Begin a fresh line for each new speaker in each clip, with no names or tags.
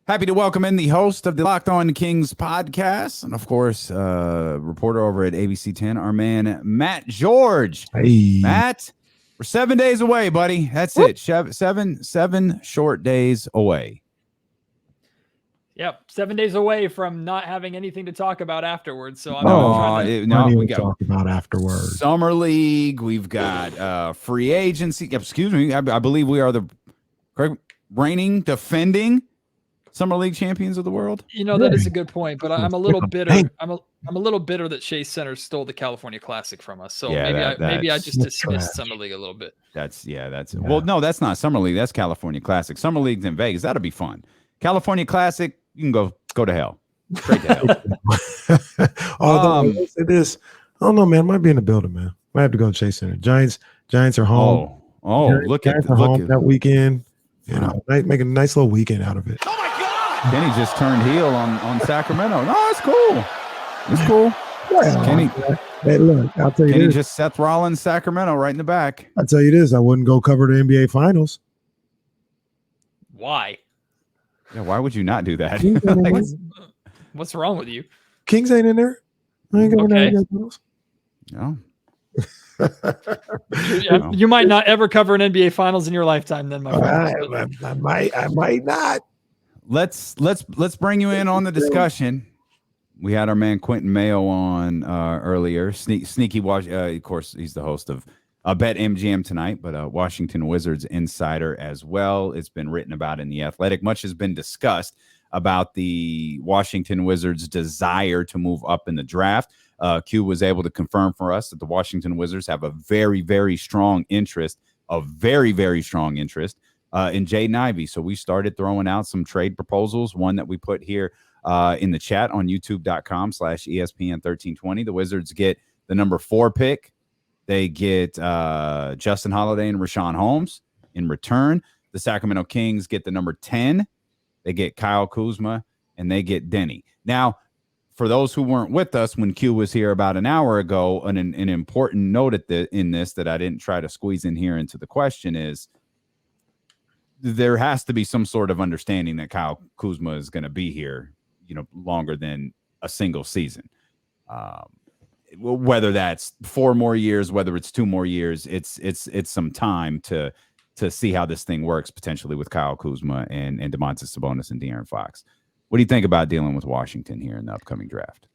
Happy to welcome in the host of the Locked On Kings podcast, and of course, reporter over at ABC 10, our man Matt George.
Hey,
Matt, we're 7 days away, buddy. That's it. Seven short days away.
Yep, 7 days away from not having anything to talk about afterwards. So I'm
we got
talk about afterwards.
Summer League. We've got free agency. Excuse me. I believe we are the reigning, defending Summer League champions of the world.
You know, that is a good point, but I'm a little bitter. I'm a little bitter that Chase Center stole the California Classic from us. So maybe I just dismissed Summer League a little bit.
Well, no, that's not Summer League. That's California Classic. Summer League's in Vegas. That'll be fun. California Classic, you can go to hell. Straight to hell.
Although it is, I don't know, man. Might be in the building, man. Might have to go to Chase Center. Giants are home.
Look at
that weekend. You know, make a nice little weekend out of it.
Oh my God! Kenny just turned heel on Sacramento. No, it's cool. It's cool.
Well,
Kenny,
hey, look, I'll tell you
Kenny
this.
just Seth Rollins, Sacramento, right in the back.
I'll tell you this. I wouldn't go cover the NBA Finals.
Why?
Yeah, why would you not do that?
What's wrong with you?
Kings ain't in there. I ain't going to NBA Finals.
No.
You might not ever cover an NBA Finals in your lifetime, then, my friend.
I might not.
Let's bring you in on the discussion. We had our man Quentin Mayo on earlier. Sneaky watch. Of course, he's the host of Bet MGM tonight, but Washington Wizards insider as well. It's been written about in The Athletic. Much has been discussed about the Washington Wizards' desire to move up in the draft. Q was able to confirm for us that the Washington Wizards have a very, very strong interest, in Jaden Ivy. So we started throwing out some trade proposals, one that we put here in the chat on youtube.com/ESPN1320. The Wizards get the number 4 pick. They get Justin Holiday and Rashawn Holmes. In return, the Sacramento Kings get the number 10. They get Kyle Kuzma, and they get Denny. Now, for those who weren't with us when Q was here about an hour ago, an important note in this that I didn't try to squeeze in here into the question is there has to be some sort of understanding that Kyle Kuzma is going to be here, longer than a single season. Whether that's 4 more years, whether it's 2 more years, it's some time to see how this thing works potentially with Kyle Kuzma and Domantas Sabonis and De'Aaron Fox. What do you think about dealing with Washington here in the upcoming draft?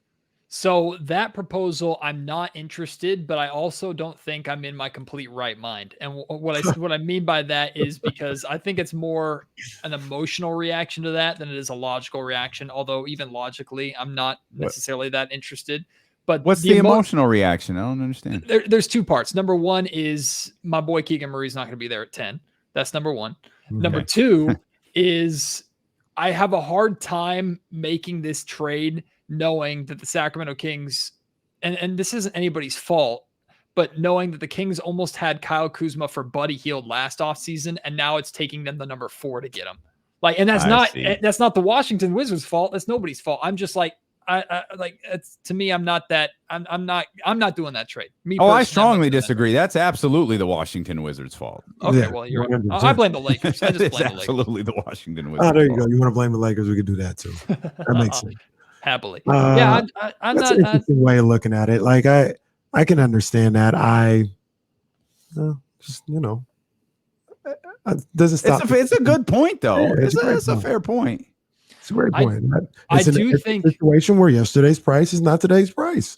So that proposal, I'm not interested, but I also don't think I'm in my complete right mind. And what I mean by that is because I think it's more an emotional reaction to that than it is a logical reaction. Although even logically, I'm not necessarily that interested. But
what's the emotional reaction? I don't understand.
There's 2 parts. Number 1 is my boy Keegan Murray's not going to be there at 10. That's number 1. Okay. Number 2 is I have a hard time making this trade knowing that the Sacramento Kings, and this isn't anybody's fault, but knowing that the Kings almost had Kyle Kuzma for Buddy Hield last offseason, and now it's taking them the number 4 to get him. And that's not the Washington Wizards' fault. That's nobody's fault. I'm just like, to me, I'm not doing that trade.
I strongly disagree. That's absolutely the Washington Wizards' fault.
Okay, well, you're right. I blame the Lakers. I just blame the Lakers.
Absolutely the Washington Wizards.
Oh, there you go. You want to blame the Lakers? We could do that too. That makes sense.
Happily.
I'm that's not an interesting way of looking at it. Like I can understand that. Doesn't stop.
It's a good point though. Yeah, it's a fair point.
It's a great point.
I do think
a situation where yesterday's price is not today's price.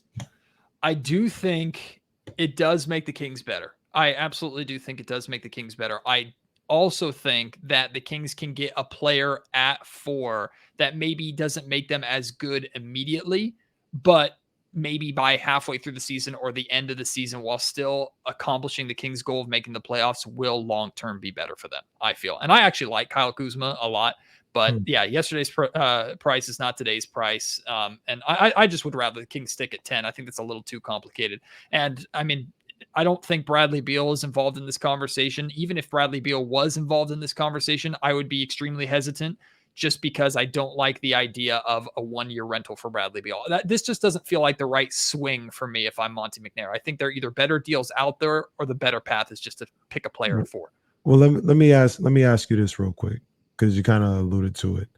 I do think it does make the Kings better. I absolutely do think it does make the Kings better. I also think that the Kings can get a player at 4 that maybe doesn't make them as good immediately, but maybe by halfway through the season or the end of the season, while still accomplishing the Kings' goal of making the playoffs, will long-term be better for them, I feel. And I actually like Kyle Kuzma a lot. But yeah, yesterday's price is not today's price. And I just would rather the Kings stick at 10. I think that's a little too complicated. And I mean, I don't think Bradley Beal is involved in this conversation. Even if Bradley Beal was involved in this conversation, I would be extremely hesitant just because I don't like the idea of a 1-year rental for Bradley Beal. This just doesn't feel like the right swing for me if I'm Monty McNair. I think there are either better deals out there or the better path is just to pick a player at 4.
Well, let me ask you this real quick, because you kind of alluded to it.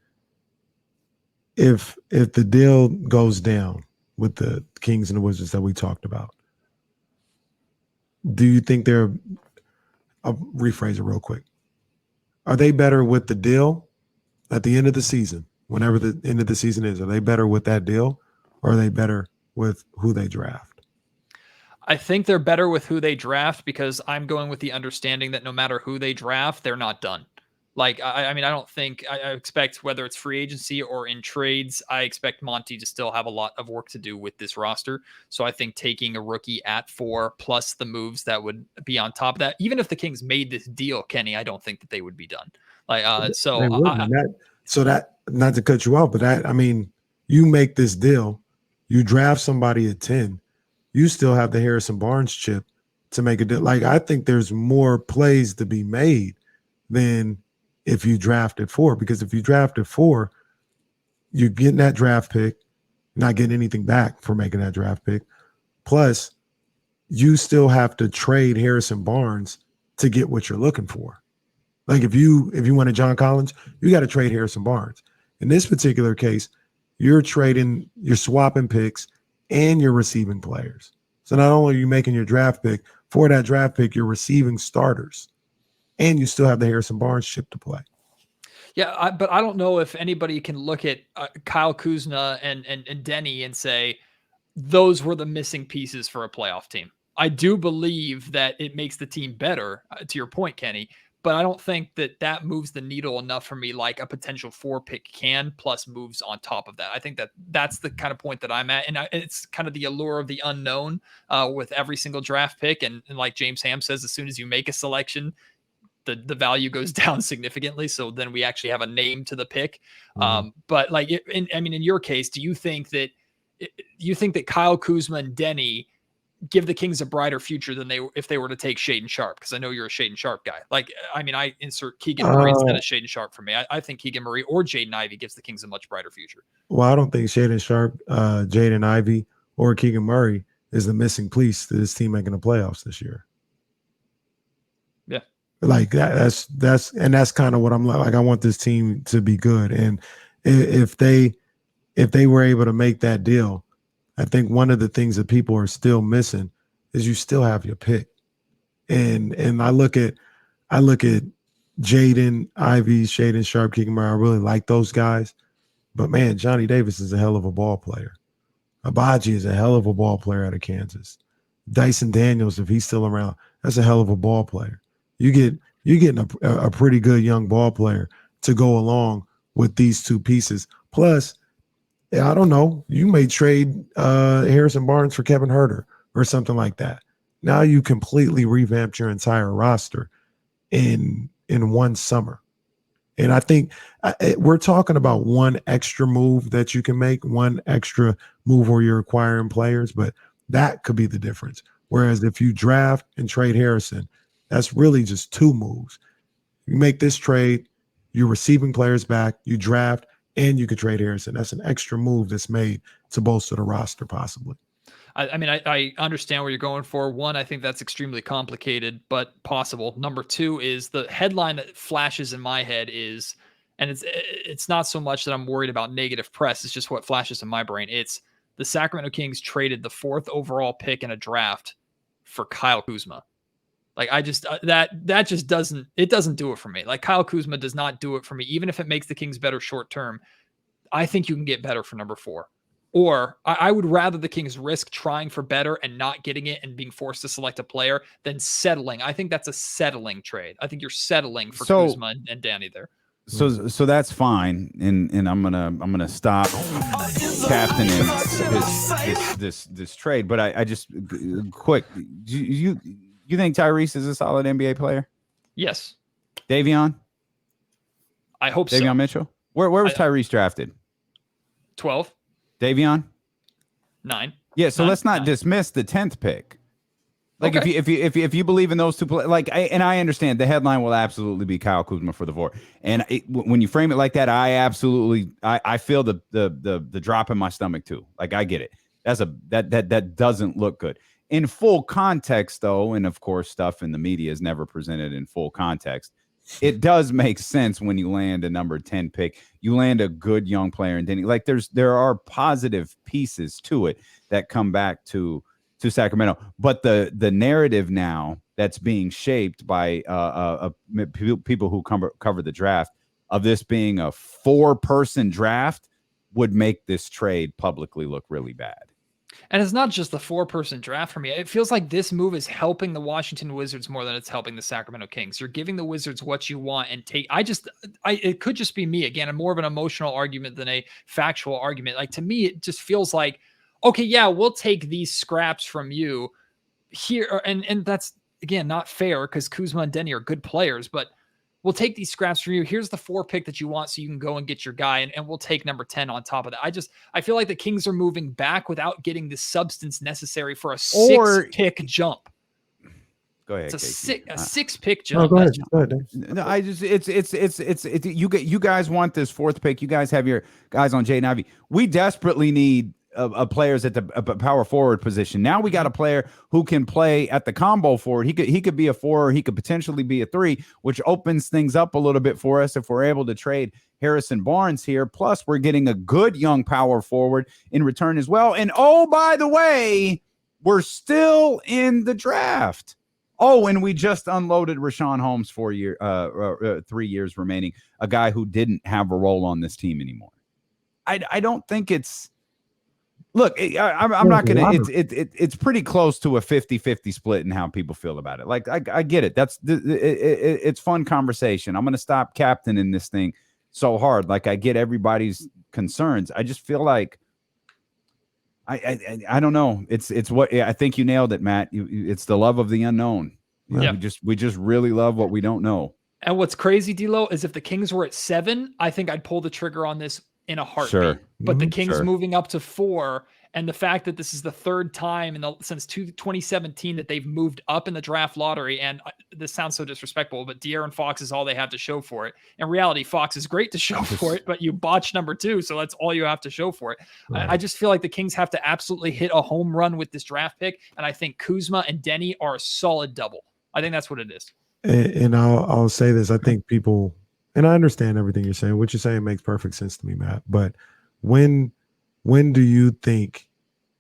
if the deal goes down with the Kings and the Wizards that we talked about, do you think I'll rephrase it real quick. Are they better with the deal at the end of the season, whenever the end of the season is? Are they better with that deal, or are they better with who they draft?
I think they're better with who they draft because I'm going with the understanding that no matter who they draft, they're not done. Like, I mean, I don't think I expect, whether it's free agency or in trades, I expect Monty to still have a lot of work to do with this roster. So I think taking a rookie at 4 plus the moves that would be on top of that, even if the Kings made this deal, Kenny, I don't think that they would be done. Like,
They wouldn't. That not to cut you off, but I mean, you make this deal, you draft somebody at 10, you still have the Harrison Barnes chip to make a deal. Like, I think there's more plays to be made than if you draft at 4, because if you draft at 4, you're getting that draft pick, not getting anything back for making that draft pick. Plus, you still have to trade Harrison Barnes to get what you're looking for. Like, if you wanted John Collins, you got to trade Harrison Barnes. In this particular case, you're swapping picks and you're receiving players. So not only are you making your draft pick, for that draft pick, you're receiving starters, and you still have the Harrison Barnes chip to play.
Yeah, but I don't know if anybody can look at Kyle Kuzma and Denny and say those were the missing pieces for a playoff team. I do believe that it makes the team better, to your point, Kenny, but I don't think that moves the needle enough for me like a potential 4 pick can, plus moves on top of that. I think that's the kind of point that I'm at. And it's kind of the allure of the unknown with every single draft pick. And like James Ham says, as soon as you make a selection, the value goes down significantly. So then we actually have a name to the pick. But like, in your case, do you think that Kyle Kuzma and Denny give the Kings a brighter future than if they were to take Shaedon Sharpe? Because I know you're a Shaedon Sharpe guy. Like, I mean, I insert Keegan Murray instead of Shaedon Sharpe for me. I think Keegan Murray or Jaden Ivy gives the Kings a much brighter future.
Well, I don't think Shaedon Sharpe, Jaden Ivy, or Keegan Murray is the missing piece to this team making the playoffs this year.
Yeah.
Like that's kind of what I'm like. I want this team to be good. And if they were able to make that deal, I think one of the things that people are still missing is you still have your pick. And I look at Jaden Ivy, Shaedon Sharpe, Keegan Murray. I really like those guys. But man, Johnny Davis is a hell of a ball player. Abaji is a hell of a ball player out of Kansas. Dyson Daniels, if he's still around, that's a hell of a ball player. You're getting a pretty good young ball player to go along with these two pieces. Plus, I don't know, you may trade Harrison Barnes for Kevin Huerter or something like that. Now you completely revamped your entire roster in one summer. And I think we're talking about one extra move that you can make, one extra move where you're acquiring players, but that could be the difference. Whereas if you draft and trade Harrison, that's really just 2 moves. You make this trade, you're receiving players back, you draft, and you could trade Harrison. That's an extra move that's made to bolster the roster possibly.
I mean, I understand where you're going for. One, I think that's extremely complicated, but possible. Number 2 is the headline that flashes in my head is, and it's not so much that I'm worried about negative press. It's just what flashes in my brain. It's the Sacramento Kings traded the 4th overall pick in a draft for Kyle Kuzma. Like, I just that just doesn't do it for me. Like, Kyle Kuzma does not do it for me. Even if it makes the Kings better short term, I think you can get better for number 4. Or I would rather the Kings risk trying for better and not getting it and being forced to select a player than settling. I think that's a settling trade. I think you're settling for Kuzma and Danny there.
So that's fine, and I'm gonna stop captaining this trade. But I just quick. You think Tyrese is a solid NBA player?
Yes.
Davion?
I hope so.
Davion Mitchell? Where was Tyrese drafted?
12.
Davion?
9.
Yeah, so
9,
let's not
9.
dismiss the 10th pick. Like,
okay.
if you believe in those two, and I understand the headline will absolutely be Kyle Kuzma for the 4. And when you frame it like that, I feel the drop in my stomach too. Like, I get it. That doesn't look good in full context though, and of course, stuff in the media is never presented in full context. it does make sense when you land a number 10 pick. You land a good young player, and then like there are positive pieces to it that come back to Sacramento. But the narrative now that's being shaped by people who cover the draft of this being a 4-person draft would make this trade publicly look really bad.
And it's not just the 4-person draft for me. It feels like this move is helping the Washington Wizards more than it's helping the Sacramento Kings. You're giving the Wizards what you want and take. It could just be me again, more of an emotional argument than a factual argument. Like to me, it just feels like, okay, yeah, we'll take these scraps from you here. And that's again, not fair because Kuzma and Denny are good players, but we'll take these scraps from you. Here's the 4 pick that you want so you can go and get your guy, and we'll take number 10 on top of that. I feel like the Kings are moving back without getting the substance necessary for a 6-pick jump.
Go ahead.
It's a 6-pick jump.
No, go ahead.
No, you guys want this 4th pick. You guys have your guys on Jaden Ivy. We desperately need players at the power forward position. Now we got a player who can play at the combo forward. He could be a 4, or he could potentially be a 3, which opens things up a little bit for us if we're able to trade Harrison Barnes here. Plus, we're getting a good young power forward in return as well. And oh, by the way, we're still in the draft. Oh, and we just unloaded Rashawn Holmes 3 years remaining, a guy who didn't have a role on this team anymore. I don't think it's. Look, I'm not going to. It's pretty close to a 50-50 split in how people feel about it. Like I get it. It's fun conversation. I'm going to stop captaining this thing so hard. Like I get everybody's concerns. I just feel like I don't know. It's what I think you nailed it, Matt. It's the love of the unknown.
Yeah.
We just really love what we don't know.
And what's crazy, D'Lo, is if the Kings were at 7, I think I'd pull the trigger on this in a heartbeat.
Sure.
But the Kings moving up to 4, and the fact that this is the 3rd time since 2017 that they've moved up in the draft lottery, and this sounds so disrespectful, but De'Aaron Fox is all they have to show for it. In reality, Fox is great to show for it, but you botched number 2, so that's all you have to show for it. Right. I just feel like the Kings have to absolutely hit a home run with this draft pick, and I think Kuzma and Denny are a solid double. I think that's what it is.
And I'll say this. I think people, and I understand everything you're saying. What you're saying makes perfect sense to me, Matt. But when do you think,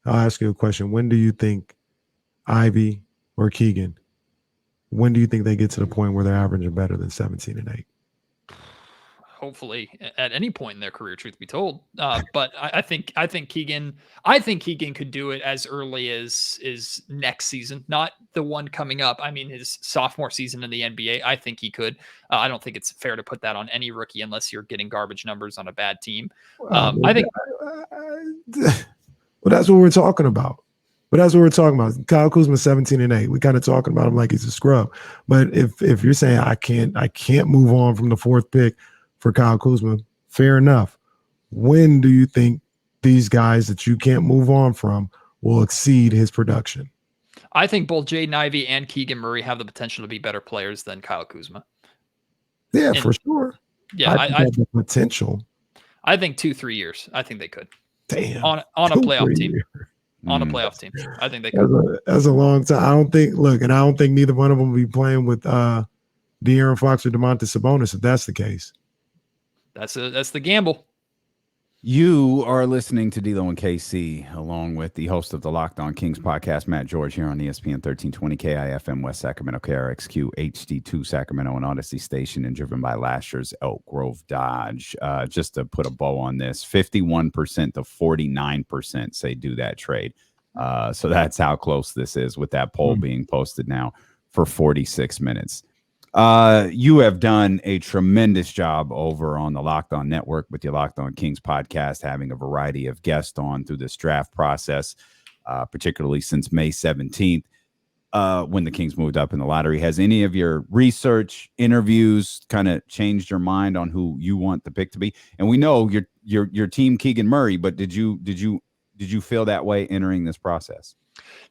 I'll ask you a question. When do you think Ivy or Keegan, when do you think they get to the point where they're averaging better than 17 and 8?
Hopefully at any point in their career, truth be told. But I think Keegan could do it as early as next season, not the one coming up. I mean, his sophomore season in the NBA, I think he could. I don't think it's fair to put that on any rookie unless you're getting garbage numbers on a bad team. I think.
Well, that's what we're talking about. Kyle Kuzma, 17 and 8. We kind of talking about him like he's a scrub. But if you're saying I can't move on from the 4th pick for Kyle Kuzma, fair enough. When do you think these guys that you can't move on from will exceed his production?
I think both Jaden Ivy and Keegan Murray have the potential to be better players than Kyle Kuzma.
Yeah, for sure.
Yeah,
I have the potential.
I think 2-3 years. I think they could.
Damn.
On a playoff team. On a playoff team. I think they could.
That's a long time. I don't think neither one of them will be playing with De'Aaron Fox or Domantas Sabonis if that's the case.
That's the gamble.
You are listening to D'Lo and KC, along with the host of the Locked On Kings podcast, Matt George, here on ESPN 1320 KIFM West Sacramento, KRXQ HD2 Sacramento, and Odyssey Station, and driven by last year's Elk Grove Dodge. Just to put a bow on this, 51% to 49% say do that trade. So that's how close this is, with that poll being posted now for 46 minutes. You have done a tremendous job over on the Locked On Network with your Locked On Kings podcast, having a variety of guests on through this draft process, particularly since May 17th, when the Kings moved up in the lottery. Has any of your research, interviews kind of changed your mind on who you want the pick to be? And we know your team Keegan Murray, but did you feel that way entering this process?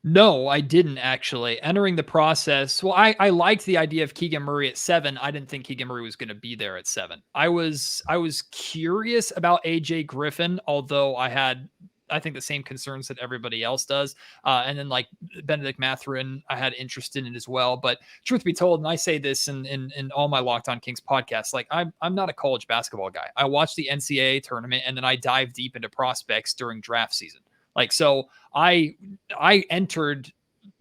No, I didn't actually. Entering the process, well, I liked the idea of Keegan Murray at 7. I didn't think Keegan Murray was going to be there at 7. I was curious about AJ Griffin, although I had I think the same concerns that everybody else does. And then like Benedict Mathurin, I had interest in it as well. But truth be told, and I say this in all my Locked On Kings podcasts, like I'm not a college basketball guy. I watch the NCAA tournament and then I dive deep into prospects during draft season. Like, so I entered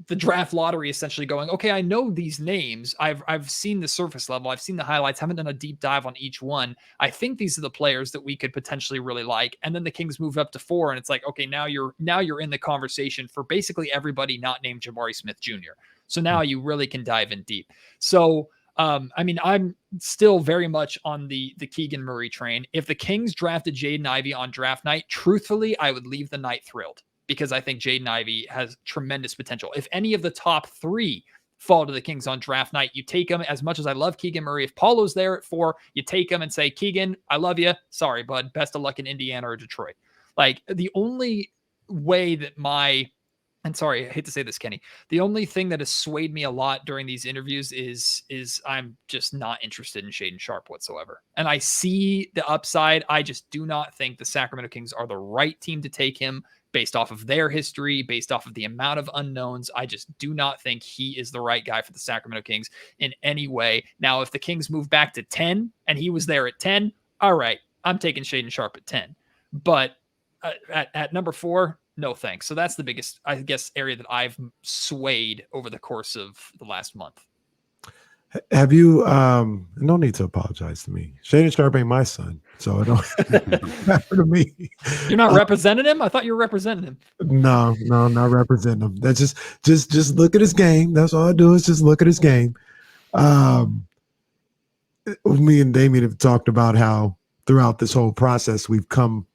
the draft lottery essentially going, okay, I know these names. I've seen the surface level. I've seen the highlights. Haven't done a deep dive on each one. I think these are the players that we could potentially really like. And then the Kings move up to 4 and it's like, okay, now you're in the conversation for basically everybody not named Jabari Smith Jr. So now you really can dive in deep. So I mean, I'm still very much on the Keegan Murray train. If the Kings drafted Jaden Ivy on draft night, truthfully, I would leave the night thrilled, because I think Jaden Ivy has tremendous potential. If any of the top 3 fall to the Kings on draft night, you take them. As much as I love Keegan Murray, if Paulo's there at 4, you take him and say, Keegan, I love you. Sorry, bud. Best of luck in Indiana or Detroit. Like, the only way that and sorry, I hate to say this, Kenny, the only thing that has swayed me a lot during these interviews is I'm just not interested in Shaedon Sharpe whatsoever. And I see the upside. I just do not think the Sacramento Kings are the right team to take him based off of their history, based off of the amount of unknowns. I just do not think he is the right guy for the Sacramento Kings in any way. Now, if the Kings move back to 10 and he was there at 10, all right, I'm taking Shaedon Sharpe at 10. But at number 4, no thanks. So that's the biggest, I guess, area that I've swayed over the course of the last month.
Have you no need to apologize to me. Shaedon Sharpe ain't my son, so it don't matter to me.
You're not representing him? I thought you were representing him.
No, not representing him. That's just look at his game. That's all I do is just look at his game. Me and Damien have talked about how throughout this whole process we've gone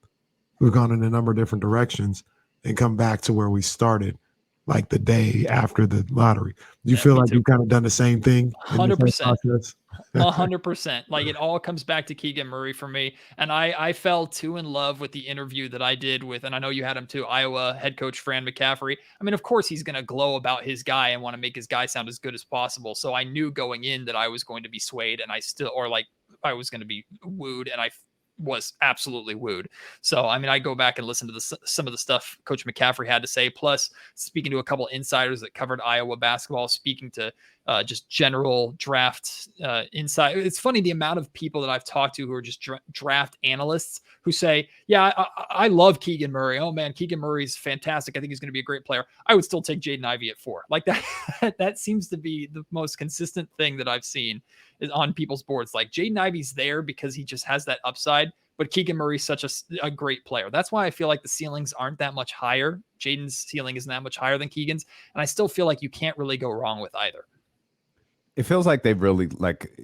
in a number of different directions and come back to where we started, like the day after the lottery. Do you feel like you've kind of done the same thing?
100%. 100%. Like, it all comes back to Keegan Murray for me. And I fell too in love with the interview that I did with, and I know you had him too, Iowa head coach Fran McCaffrey. I mean, of course he's going to glow about his guy and want to make his guy sound as good as possible. So I knew going in that I was going to be swayed, and I was going to be wooed, and I was absolutely wooed. So, I mean, I go back and listen to some of the stuff Coach McCaffrey had to say, plus speaking to a couple insiders that covered Iowa basketball, speaking to just general draft insight. It's funny the amount of people that I've talked to who are just draft analysts who say, yeah, I love Keegan Murray. Oh man, Keegan Murray's fantastic. I think he's going to be a great player. I would still take Jaden Ivy at 4. Like that, that seems to be the most consistent thing that I've seen is on people's boards. Like, Jaden Ivey's there because he just has that upside, but Keegan Murray's such a great player. That's why I feel like the ceilings aren't that much higher. Jaden's ceiling isn't that much higher than Keegan's. And I still feel like you can't really go wrong with either.
It feels like they've really, like,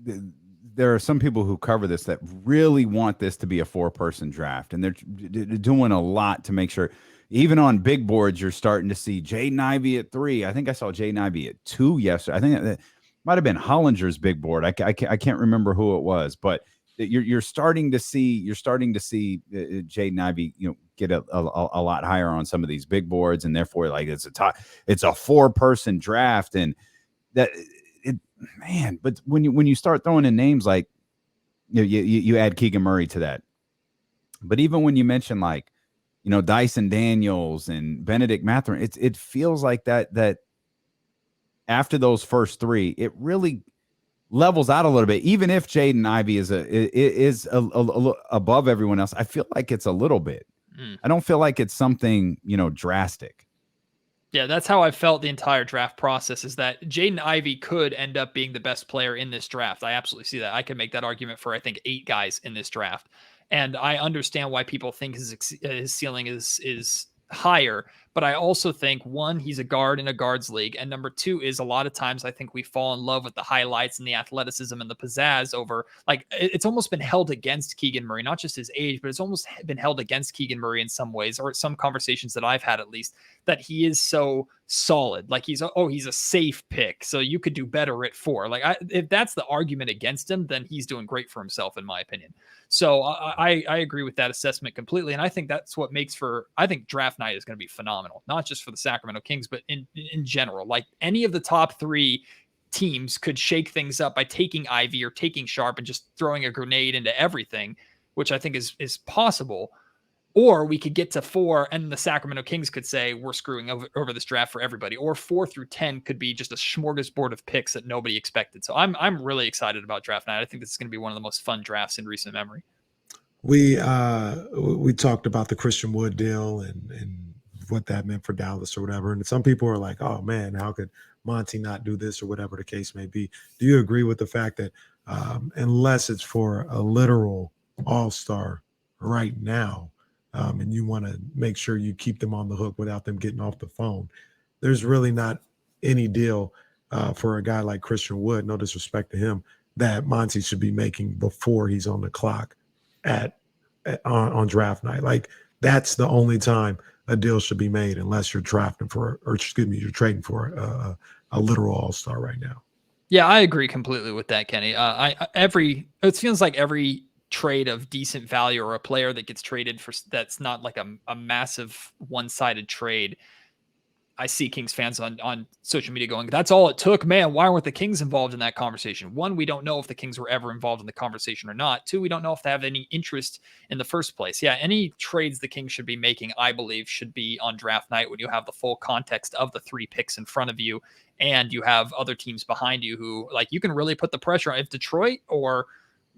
there are some people who cover this that really want this to be a 4-person draft, and they're doing a lot to make sure. Even on big boards, you're starting to see Jaden Ivy at 3. I think I saw Jaden Ivy at 2 yesterday. I think that might have been Hollinger's big board. I can't remember who it was, but you're starting to see Jaden Ivy, get a lot higher on some of these big boards, and therefore, like, it's a 4-person draft, and that. Man, but when you start throwing in names like, you add Keegan Murray to that, but even when you mention, like, Dyson Daniels and Benedict Mathurin, it feels like that after those first 3, it really levels out a little bit. Even if Jaden Ivy is a above everyone else, I feel like it's a little bit. I don't feel like it's something drastic.
Yeah, that's how I felt the entire draft process, is that Jaden Ivy could end up being the best player in this draft. I absolutely see that. I can make that argument for, I think, 8 guys in this draft. And I understand why people think his ceiling is higher. But I also think, one, he's a guard in a guards league. And number 2 is, a lot of times I think we fall in love with the highlights and the athleticism and the pizzazz over, like, it's almost been held against Keegan Murray, not just his age, but it's almost been held against Keegan Murray in some ways, or some conversations that I've had at least, that he is so solid. Like, he's a safe pick, so you could do better at 4. Like, if that's the argument against him, then he's doing great for himself, in my opinion. So I agree with that assessment completely. And I think that's what makes I think draft night is going to be phenomenal, not just for the Sacramento Kings, but in general. Like, any of the top 3 teams could shake things up by taking Ivy or taking Sharpe and just throwing a grenade into everything, which I think is possible. Or we could get to 4 and the Sacramento Kings could say we're screwing over this draft for everybody. Or 4 through 10 could be just a smorgasbord of picks that nobody expected. So I'm really excited about draft night. I think this is going to be one of the most fun drafts in recent memory.
We talked about the Christian Wood deal and what that meant for Dallas or whatever. And some people are like, oh man, how could Monty not do this or whatever the case may be? Do you agree with the fact that unless it's for a literal all-star right now, and you want to make sure you keep them on the hook without them getting off the phone, there's really not any deal for a guy like Christian Wood, no disrespect to him, that Monty should be making before he's on the clock on draft night. Like, that's the only time a deal should be made, unless you're trading for a literal all-star right now.
Yeah, I agree completely with that, Kenny. It feels like every trade of decent value or a player that gets traded for that's not like a massive one-sided trade. I see Kings fans on social media going, that's all it took, man. Why weren't the Kings involved in that conversation? 1, we don't know if the Kings were ever involved in the conversation or not. 2, we don't know if they have any interest in the first place. Yeah, any trades the Kings should be making, I believe, should be on draft night when you have the full context of the 3 picks in front of you and you have other teams behind you who, like, you can really put the pressure on. If Detroit or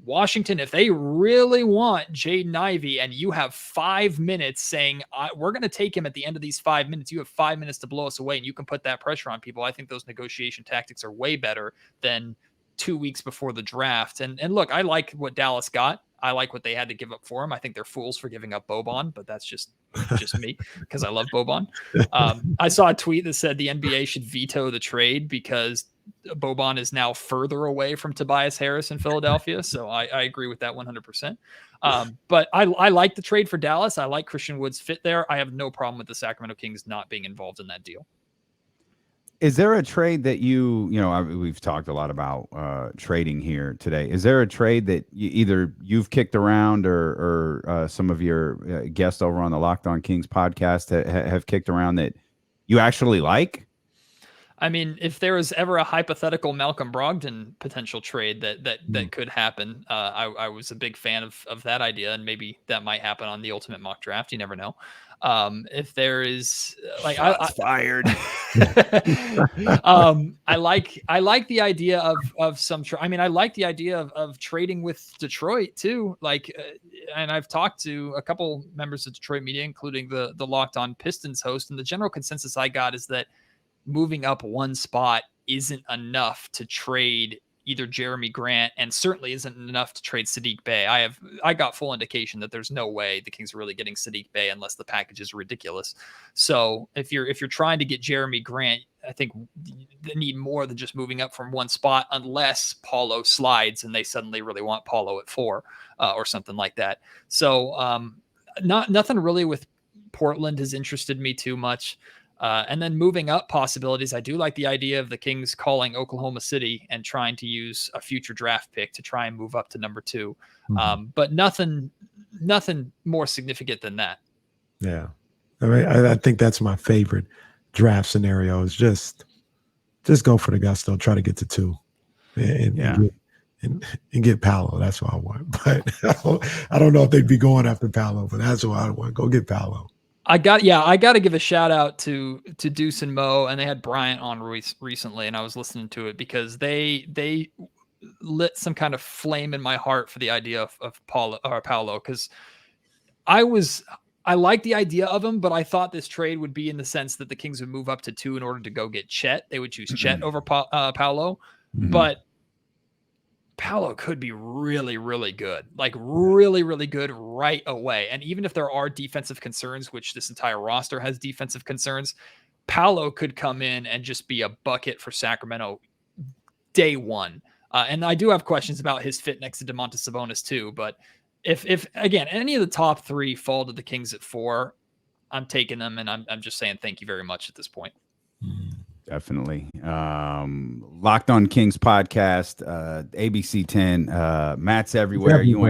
Washington, if they really want Jaden Ivy and you have 5 minutes saying, we're going to take him at the end of these 5 minutes, you have 5 minutes to blow us away, and you can put that pressure on people. I think those negotiation tactics are way better than 2 weeks before the draft. And look, I like what Dallas got. I like what they had to give up for him. I think they're fools for giving up Boban, but that's just me because I love Boban. I saw a tweet that said the NBA should veto the trade because Boban is now further away from Tobias Harris in Philadelphia. So I agree with that 100%. But I like the trade for Dallas. I like Christian Wood's fit there. I have no problem with the Sacramento Kings not being involved in that deal.
Is there a trade that we've talked a lot about trading here today. Is there a trade that you've kicked around or some of your guests over on the Locked On Kings podcast have kicked around that you actually like?
I mean, if there was ever a hypothetical Malcolm Brogdon potential trade that could happen, I was a big fan of that idea, and maybe that might happen on the Ultimate Mock Draft. You never know. If there is like
Shots fired.
I like the idea of some. I like the idea of trading with Detroit too. Like, and I've talked to a couple members of Detroit media, including the Locked On Pistons host, and the general consensus I got is that moving up one spot isn't enough to trade either Jeremy Grant, and certainly isn't enough to trade Sadiq Bey. I got full indication that there's no way the Kings are really getting Sadiq Bey unless the package is ridiculous. So if you're trying to get Jeremy Grant, I think they need more than just moving up from one spot, unless Paulo slides and they suddenly really want Paulo at 4 or something like that. So nothing really with Portland has interested me too much. And then moving up possibilities, I do like the idea of the Kings calling Oklahoma City and trying to use a future draft pick to try and move up to number 2. But nothing more significant than that.
Yeah. I mean, I think that's my favorite draft scenario is just go for the gusto, try to get to 2 and get Paolo. That's what I want. But I don't know if they'd be going after Paolo, but that's what I want. Go get Paolo.
I got to give a shout out to Deuce and Mo, and they had Bryant on recently, and I was listening to it because they lit some kind of flame in my heart for the idea of Paolo, because I like the idea of him, but I thought this trade would be in the sense that the Kings would move up to 2 in order to go get Chet. They would choose Chet over Paolo, but Paolo could be really, really good, like really, really good right away. And even if there are defensive concerns, which this entire roster has defensive concerns, Paolo could come in and just be a bucket for Sacramento day one. And I do have questions about his fit next to Domantas Sabonis too. But if again, any of the top 3 fall to the Kings at 4, I'm taking them. And I'm just saying thank you very much at this point.
Definitely. Locked On Kings podcast, ABC 10. Matt's everywhere. You